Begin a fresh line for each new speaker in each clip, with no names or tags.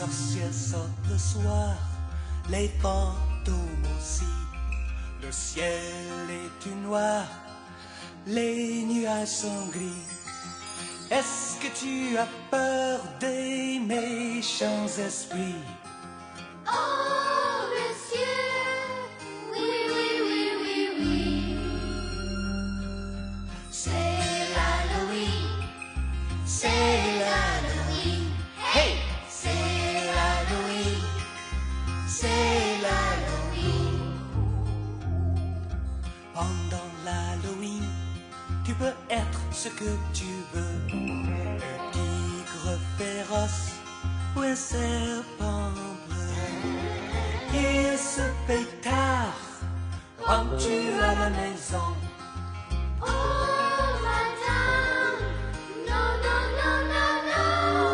sorcières sortent le soir, les fantômes aussi. Le ciel est tout noir, les nuages sont gris. Est-ce que tu as peur des méchants esprits?
Oh, monsieur, oui, oui, oui, oui, oui. C'est l'Halloween, c'est l'Halloween. Hey! C'est l'Halloween, c'est l'Halloween.
Pendant l'Halloween, tu peux être ce que tu veux. Un tigre féroce ou un serpent bleu. Il se fait tard, rentres-tu à la maison?
Oh, madame, non, non, non, non, non.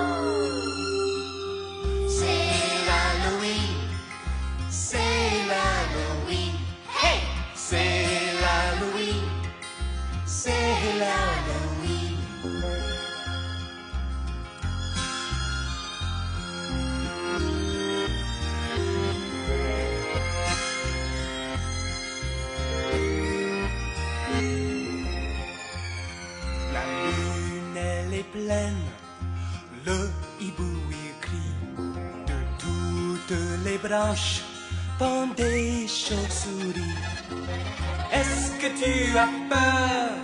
C'est l'Halloween, c'est l'Halloween. Hey!
C'est l'Halloween,
C'est l'Halloween.
la lune elle est pleine, le hibou il crie. De toutes les branches pendent des chauves-souris. Est-ce que tu as peur